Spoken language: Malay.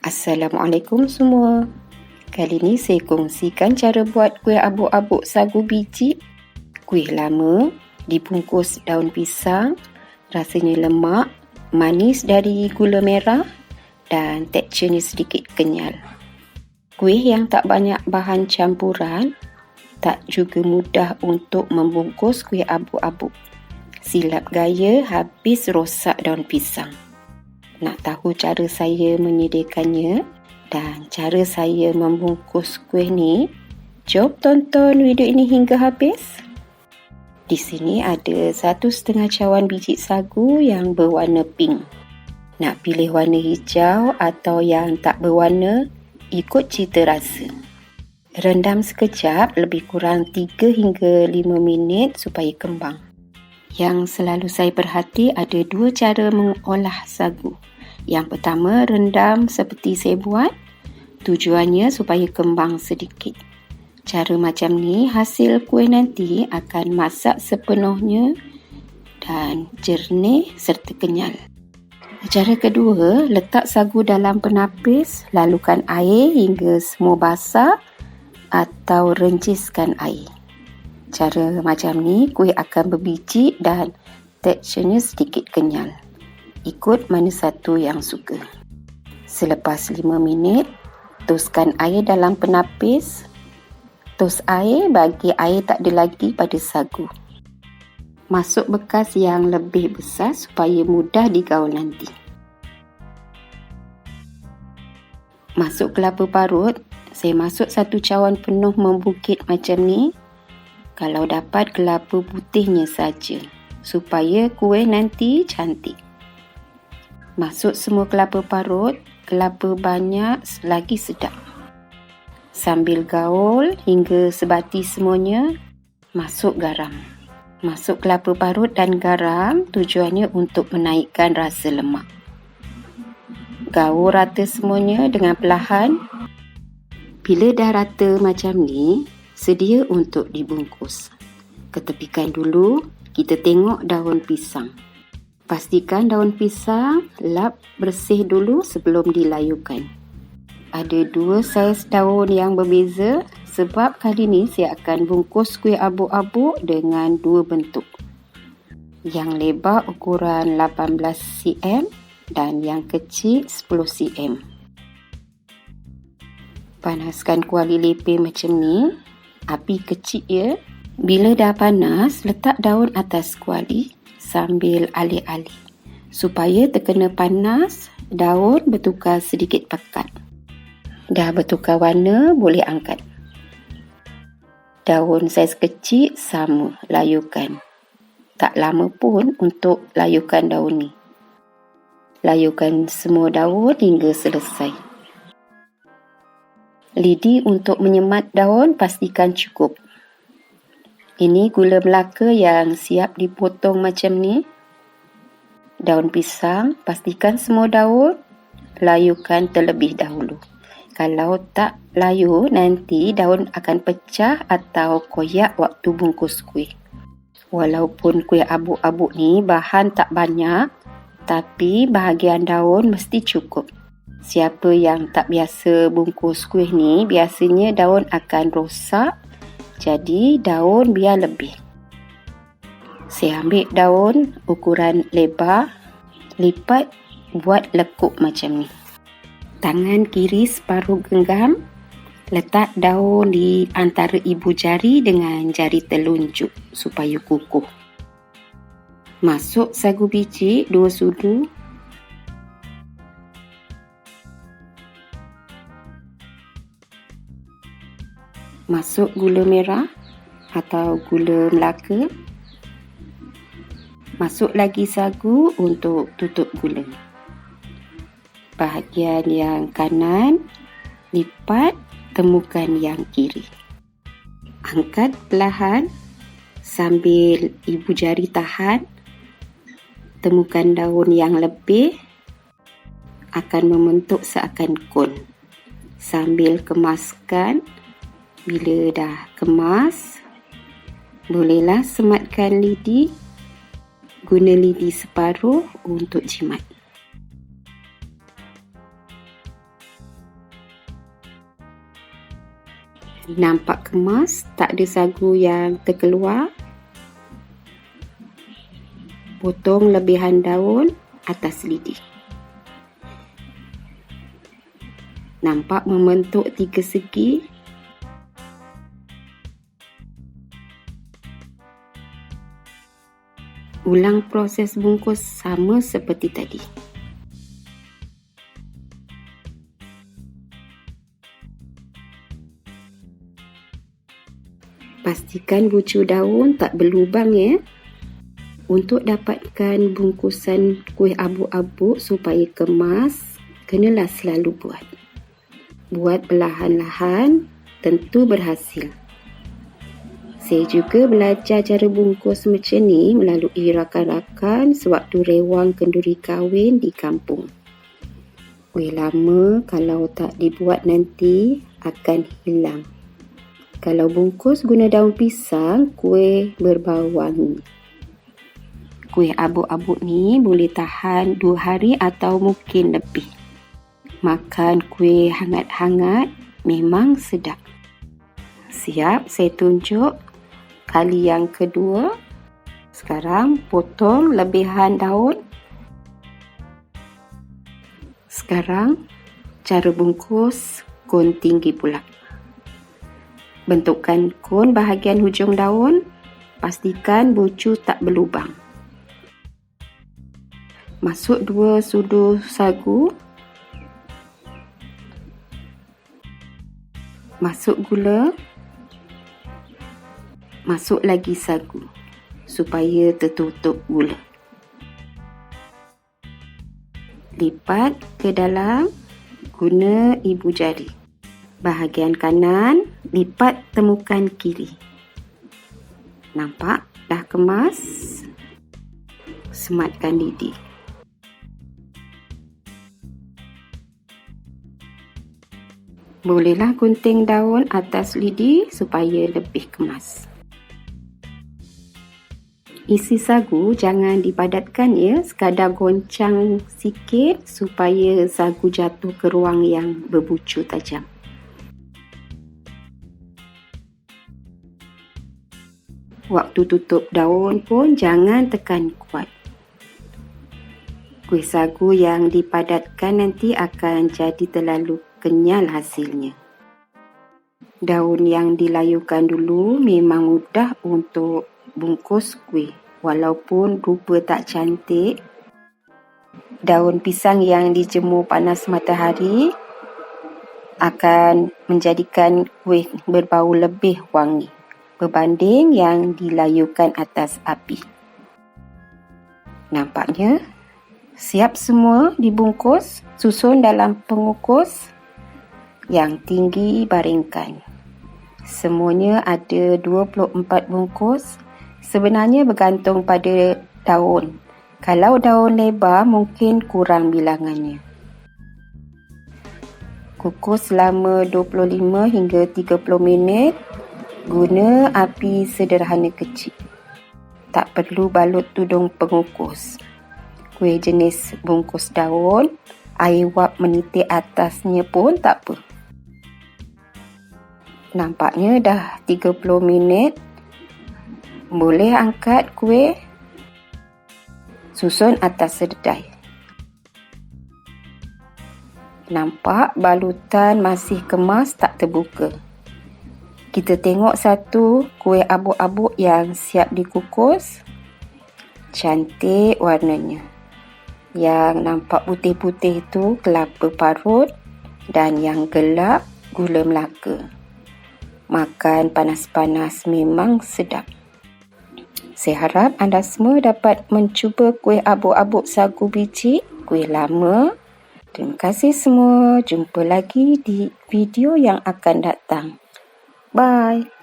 Assalamualaikum semua. Kali ni saya kongsikan cara buat kuih abuk-abuk sagu biji. Kuih lama, dibungkus daun pisang, rasanya lemak, manis dari gula merah dan teksturnya sedikit kenyal. Kuih yang tak banyak bahan campuran, tak juga mudah untuk membungkus kuih abuk-abuk. Silap gaya habis rosak daun pisang. Nak tahu cara saya menyediakannya dan cara saya membungkus kuih ni? Jom tonton video ini hingga habis. Di sini ada 1,5 cawan biji sagu yang berwarna pink. Nak pilih warna hijau atau yang tak berwarna, ikut cita rasa. Rendam sekejap lebih kurang 3 hingga 5 minit supaya kembang. Yang selalu saya perhati ada 2 cara mengolah sagu. Yang pertama, rendam seperti saya buat. Tujuannya supaya kembang sedikit. Cara macam ni, hasil kuih nanti akan masak sepenuhnya dan jernih serta kenyal. Cara kedua, letak sagu dalam penapis, lalukan air hingga semua basah atau renciskan air. Cara macam ni, kuih akan berbiji dan teksturnya sedikit kenyal. Ikut mana satu yang suka. Selepas 5 minit, toskan air dalam penapis. Tos air bagi air tak ada lagi pada sagu. Masuk bekas yang lebih besar supaya mudah digaul nanti. Masuk kelapa parut. Saya masuk 1 cawan penuh membukit macam ni. Kalau dapat kelapa putihnya saja, supaya kuih nanti cantik. Masuk semua kelapa parut, kelapa banyak lagi sedap. Sambil gaul hingga sebati semuanya, masuk garam. Masuk kelapa parut dan garam, tujuannya untuk menaikkan rasa lemak. Gaul rata semuanya dengan perlahan. Bila dah rata macam ni, sedia untuk dibungkus. Ketepikan dulu, kita tengok daun pisang. Pastikan daun pisang lap bersih dulu sebelum dilayukan. Ada 2 saiz daun yang berbeza sebab kali ni saya akan bungkus kuih abuk-abuk dengan 2 bentuk. Yang lebar ukuran 18 cm dan yang kecil 10 cm. Panaskan kuali lepeh macam ni, api kecil ya. Bila dah panas, letak daun atas kuali sambil alik-alik. Supaya terkena panas, daun bertukar sedikit pekat. Dah bertukar warna, boleh angkat. Daun saiz kecil sama, layukan. Tak lama pun untuk layukan daun ni. Layukan semua daun hingga selesai. Lidi untuk menyemat daun pastikan cukup. Ini gula Melaka yang siap dipotong macam ni. Daun pisang, pastikan semua daun layukan terlebih dahulu. Kalau tak layu, nanti daun akan pecah atau koyak waktu bungkus kuih. Walaupun kuih abuk-abuk ni bahan tak banyak, tapi bahagian daun mesti cukup. Siapa yang tak biasa bungkus kuih ni, biasanya daun akan rosak. Jadi daun biar lebih. Saya ambil daun ukuran lebar, lipat buat lekuk macam ni. Tangan kiri separuh genggam, letak daun di antara ibu jari dengan jari telunjuk supaya kukuh. Masuk sagu biji 2 sudu. Masuk gula merah atau gula Melaka. Masuk lagi sagu untuk tutup gula. Bahagian yang kanan, lipat, temukan yang kiri. Angkat perlahan sambil ibu jari tahan. Temukan daun yang lebih, akan membentuk seakan kon. Sambil kemaskan. Bila dah kemas, bolehlah sematkan lidi. Guna lidi separuh untuk jimat. Nampak kemas, tak ada sagu yang terkeluar. Potong lebihan daun atas lidi. Nampak membentuk 3 segi. Ulang proses bungkus sama seperti tadi. Pastikan bucu daun tak berlubang ya. Untuk dapatkan bungkusan kuih abuk-abuk supaya kemas, kenalah selalu buat. Buat perlahan-lahan, tentu berhasil. Saya juga belajar cara bungkus macam ni melalui rakan-rakan sewaktu rewang kenduri kahwin di kampung. Kuih lama kalau tak dibuat nanti akan hilang. Kalau bungkus guna daun pisang, kuih berbau wangi. Kuih abuk-abuk ni boleh tahan 2 hari atau mungkin lebih. Makan kuih hangat-hangat memang sedap. Siap, saya tunjuk kali yang kedua. Sekarang potong lebihan daun. Sekarang cara bungkus kon tinggi pula. Bentukkan kon bahagian hujung daun. Pastikan bucu tak berlubang. Masuk 2 sudu sagu. Masuk gula. Masuk lagi sagu supaya tertutup gula. Lipat ke dalam guna ibu jari. Bahagian kanan lipat temukan kiri. Nampak dah kemas? Sematkan lidi. Bolehlah gunting daun atas lidi supaya lebih kemas. Isi sagu jangan dipadatkan ya, sekadar goncang sikit supaya sagu jatuh ke ruang yang berbucu tajam. Waktu tutup daun pun jangan tekan kuat. Kuih sagu yang dipadatkan nanti akan jadi terlalu kenyal hasilnya. Daun yang dilayukan dulu memang mudah untuk bungkus kuih. Walaupun rupa tak cantik, daun pisang yang dijemur panas matahari akan menjadikan kuih berbau lebih wangi berbanding yang dilayukan atas api. Nampaknya siap semua dibungkus. Susun dalam pengukus yang tinggi baringkan. Semuanya ada 24 bungkus. Sebenarnya bergantung pada daun. Kalau daun lebar mungkin kurang bilangannya. Kukus selama 25 hingga 30 minit. Guna api sederhana kecil. Tak perlu balut tudung pengukus. Kuih jenis bungkus daun, air wap menitik atasnya pun tak apa. Nampaknya dah 30 minit. Boleh angkat kuih. Susun atas sedai. Nampak balutan masih kemas tak terbuka. Kita tengok satu kuih abuk-abuk yang siap dikukus. Cantik warnanya. Yang nampak putih-putih itu kelapa parut dan yang gelap gula Melaka. Makan panas-panas memang sedap. Saya harap anda semua dapat mencuba kuih abuk-abuk sagu biji, kuih lama. Terima kasih semua. Jumpa lagi di video yang akan datang. Bye.